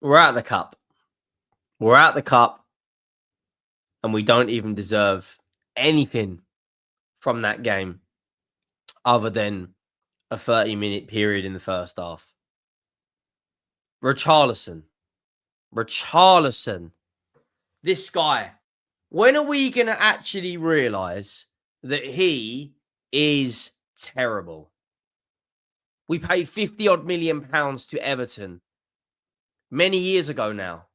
We're out of the cup. We're out of the cup, and we don't even deserve anything from that game other than a 30-minute period in the first half. Richarlison. This guy. When are we going to actually realise that he is terrible? We paid 50-odd million pounds to Everton many years ago now.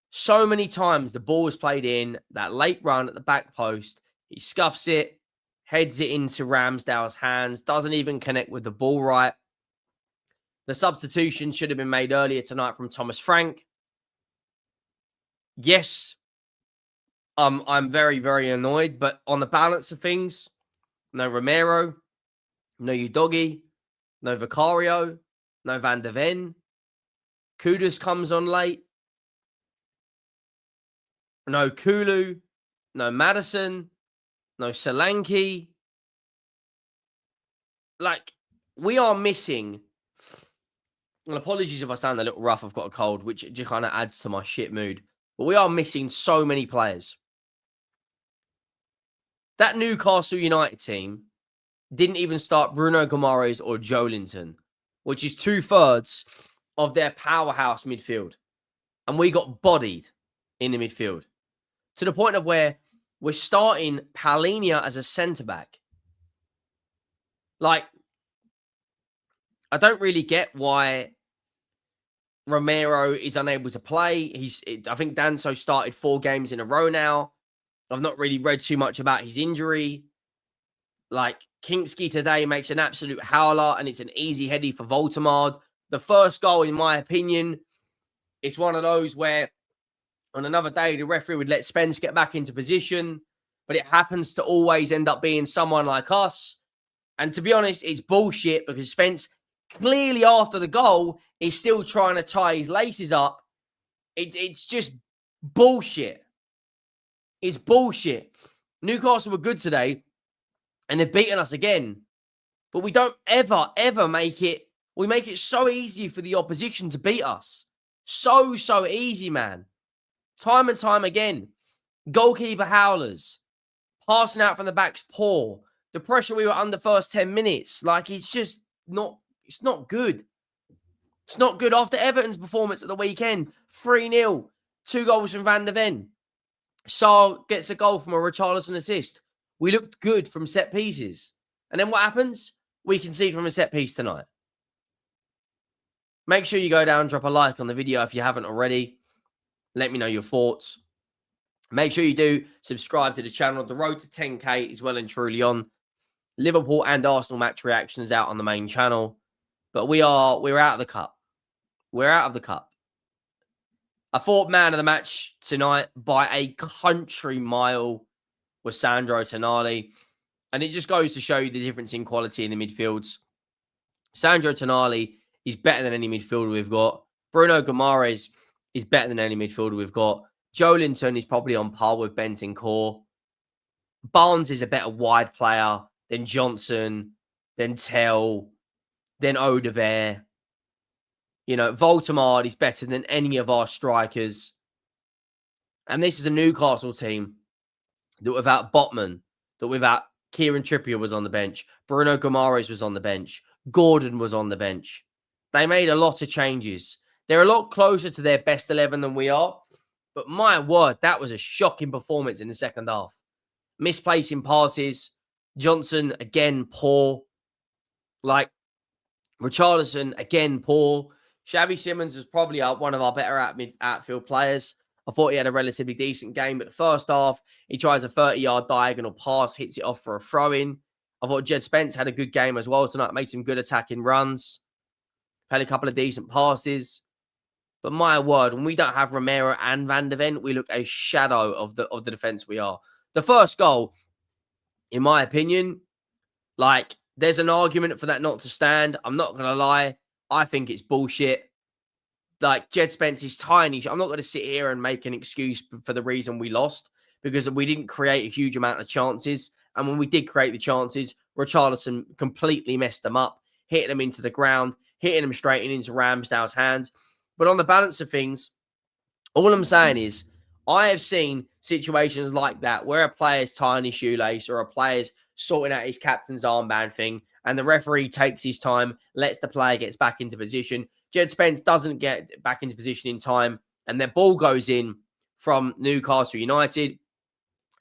So many times the ball was played in, that late run at the back post, he scuffs it, heads it into Ramsdale's hands, doesn't even connect with the ball right. The substitution should have been made earlier tonight from Thomas Frank. Yes, I'm very, very annoyed, but on the balance of things, no Romero, no Udogie, no Vicario, no Van de Ven. Kudus comes on late. No Kulu, no Madison, no Solanke. Like, we are missing, and apologies if I sound a little rough, I've got a cold, which just kind of adds to my shit mood. But we are missing so many players. That Newcastle United team didn't even start Bruno Guimaraes or Joelinton, which is 2/3 of their powerhouse midfield. And we got bodied in the midfield to the point of where we're starting Palhinha as a centre-back. Like, I don't really get why Romero is unable to play. I think Danso started 4 games in a row now. I've not really read too much about his injury. Like, Kinsky today makes an absolute howler, and it's an easy heady for Woltemade. The first goal, in my opinion, it's one of those where on another day, the referee would let Spence get back into position, but it happens to always end up being someone like us. And to be honest, it's bullshit because Spence, clearly after the goal, is still trying to tie his laces up. It's just bullshit. It's bullshit. Newcastle were good today, and they've beaten us again. But we don't ever make it. We make it so easy for the opposition to beat us. So easy, man. Time and time again. Goalkeeper howlers. Passing out from the back's poor. The pressure we were under first 10 minutes. Like, it's just not, it's not good. It's not good. After Everton's performance at the weekend, 3-0, 2 goals from Van de Ven. Sarr gets a goal from a Richarlison assist. We looked good from set pieces. And then what happens? We concede from a set piece tonight. Make sure you go down, drop a like on the video if you haven't already. Let me know your thoughts. Make sure you do subscribe to the channel. The road to 10K is well and truly on. Liverpool and Arsenal match reactions out on the main channel. But we're out of the cup. We're out of the cup. I thought man of the match tonight by a country mile was Sandro Tonali. And it just goes to show you the difference in quality in the midfields. Sandro Tonali is better than any midfielder we've got. Bruno Guimaraes is better than any midfielder we've got. Joelinton is probably on par with Bentancur. Barnes is a better wide player than Johnson, than Tell, than Odebear. You know, Woltemade is better than any of our strikers. And this is a Newcastle team that without Botman, that without Kieran Trippier was on the bench, Bruno Guimaraes was on the bench, Gordon was on the bench. They made a lot of changes. They're a lot closer to their best 11 than we are. But my word, that was a shocking performance in the second half. Misplacing passes. Johnson, again, poor. Like, Richarlison, again, poor. Xavi Simons was probably one of our better outfield players. I thought he had a relatively decent game, but the first half, he tries a 30-yard diagonal pass, hits it off for a throw-in. I thought Jed Spence had a good game as well tonight, made some good attacking runs. Had a couple of decent passes. But my word, when we don't have Romero and Van de Ven, we look a shadow of the defense we are. The first goal, in my opinion, like, there's an argument for that not to stand. I'm not going to lie. I think it's bullshit. Like, Jed Spence is tiny. I'm not going to sit here and make an excuse for the reason we lost, because we didn't create a huge amount of chances. And when we did create the chances, Richarlison completely messed them up, hitting them into the ground, hitting them straight into Ramsdale's hands. But on the balance of things, all I'm saying is I have seen situations like that where a player's tying his shoelace or a player's sorting out his captain's armband thing, and the referee takes his time, lets the player gets back into position. Jed Spence doesn't get back into position in time, and their ball goes in from Newcastle United.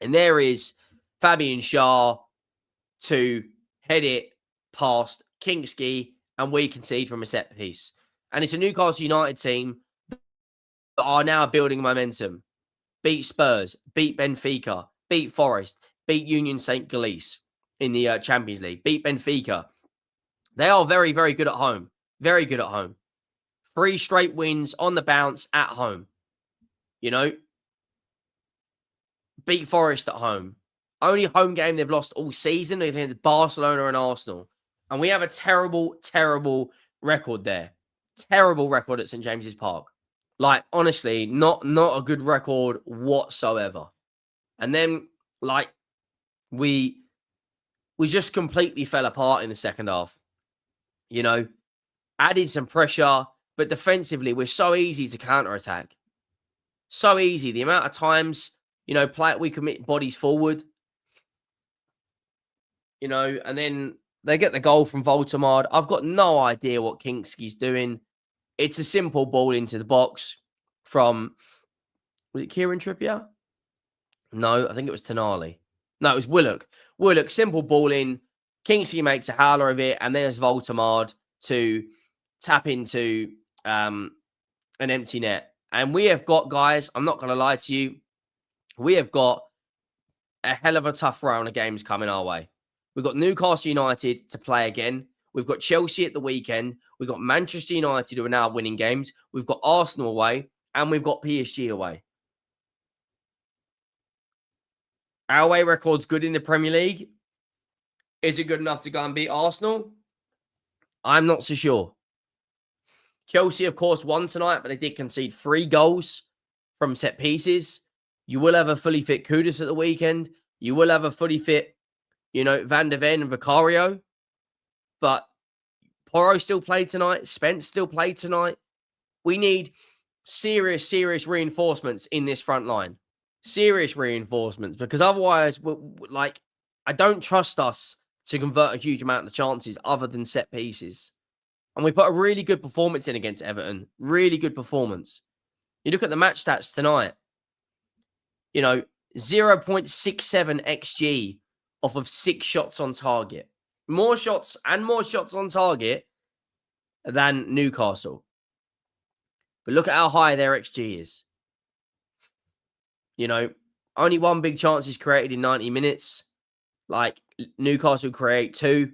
And there is Fabian Sarr to head it past Kinsky, and we concede from a set piece. And it's a Newcastle United team that are now building momentum. Beat Spurs, beat Benfica, beat Forest, beat Union St. Gilles in the Champions League, beat Benfica. They are very, very good at home. Very good at home. 3 straight wins on the bounce at home. You know, beat Forest at home. Only home game they've lost all season is against Barcelona and Arsenal. And we have a terrible, terrible record there. Terrible record at St. James's Park. Like, honestly, not a good record whatsoever. And then, like, we just completely fell apart in the second half. You know, added some pressure, but defensively, we're so easy to counter-attack. So easy. The amount of times, you know, we commit bodies forward. You know, and then they get the goal from Woltemade. I've got no idea what Kinsky's doing. It's a simple ball into the box from, was it Kieran Trippier? No, I think it was Tonali. No, it was Willock. Willock, simple ball in. Kinsky makes a howler of it, and there's Woltemade to tap into an empty net. And we have got, guys, I'm not going to lie to you, we have got a hell of a tough round of games coming our way. We've got Newcastle United to play again. We've got Chelsea at the weekend. We've got Manchester United who are now winning games. We've got Arsenal away. And we've got PSG away. Our away record's good in the Premier League. Is it good enough to go and beat Arsenal? I'm not so sure. Chelsea, of course, won tonight, but they did concede 3 goals from set pieces. You will have a fully fit Kudus at the weekend. You will have a fully fit, you know, Van der Ven and Vicario. But Porro still played tonight. Spence still played tonight. We need serious reinforcements in this front line. Serious reinforcements. Because otherwise, like, I don't trust us to convert a huge amount of chances other than set pieces. And we put a really good performance in against Everton. Really good performance. You look at the match stats tonight. You know, 0.67 XG off of 6 shots on target. More shots on target than Newcastle. But look at how high their XG is. You know, only 1 big chance is created in 90 minutes. Like, Newcastle create 2.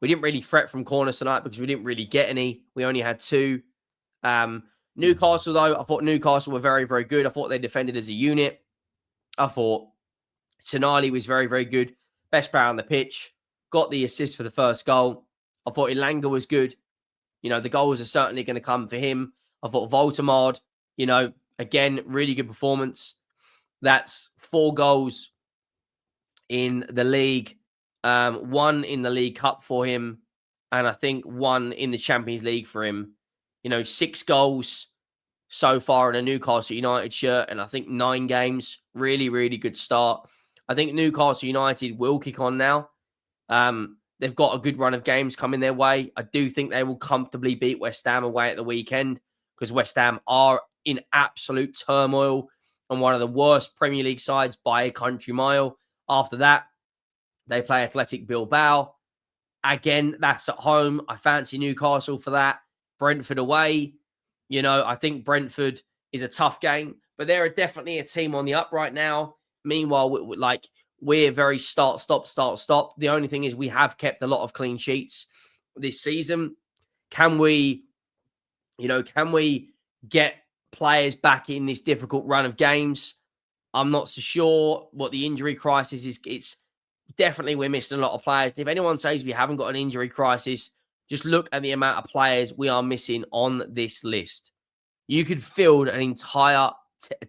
We didn't really threat from corners tonight because we didn't really get any. We only had 2. Newcastle, though, I thought Newcastle were very, very good. I thought they defended as a unit. I thought Tonali was very, very good. Best player on the pitch. Got the assist for the first goal. I thought Elanga was good. You know, the goals are certainly going to come for him. I thought Woltemade, you know, again, really good performance. That's 4 goals in the league. 1 in the League Cup for him. And I think 1 in the Champions League for him. You know, 6 goals so far in a Newcastle United shirt. And I think 9 games. Really, really good start. I think Newcastle United will kick on now. They've got a good run of games coming their way. I do think they will comfortably beat West Ham away at the weekend because West Ham are in absolute turmoil and one of the worst Premier League sides by a country mile. After that, they play Athletic Bilbao. Again, that's at home. I fancy Newcastle for that. Brentford away. You know, I think Brentford is a tough game, but they're definitely a team on the up right now. Meanwhile, we're very start, stop. The only thing is we have kept a lot of clean sheets this season. Can we get players back in this difficult run of games? I'm not so sure what the injury crisis is. It's definitely we're missing a lot of players. If anyone says we haven't got an injury crisis, just look at the amount of players we are missing on this list. You could field an entire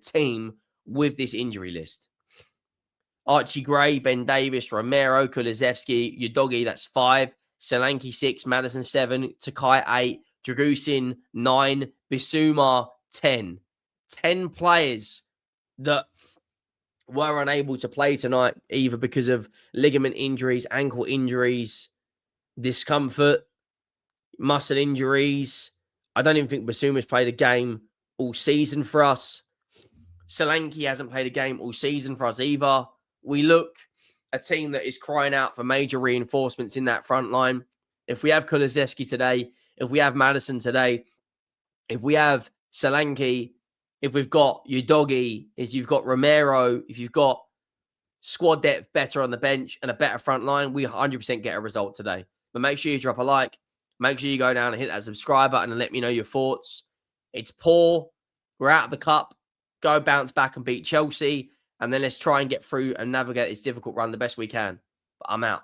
team with this injury list. Archie Gray, Ben Davis, Romero, Kulusevski, Udogi, that's 5. Solanke 6, Madison 7, Takai 8, Dragusin 9, Bissouma 10. 10 players that were unable to play tonight, either because of ligament injuries, ankle injuries, discomfort, muscle injuries. I don't even think Bissouma's played a game all season for us. Solanke hasn't played a game all season for us either. We look a team that is crying out for major reinforcements in that front line. If we have Kulusevski today, if we have Maddison today, if we have Solanke, if we've got Udogie, if you've got Romero, if you've got squad depth better on the bench and a better front line, we 100% get a result today. But make sure you drop a like. Make sure you go down and hit that subscribe button and let me know your thoughts. It's poor. We're out of the cup. Go bounce back and beat Chelsea. And then let's try and get through and navigate this difficult run the best we can. But I'm out.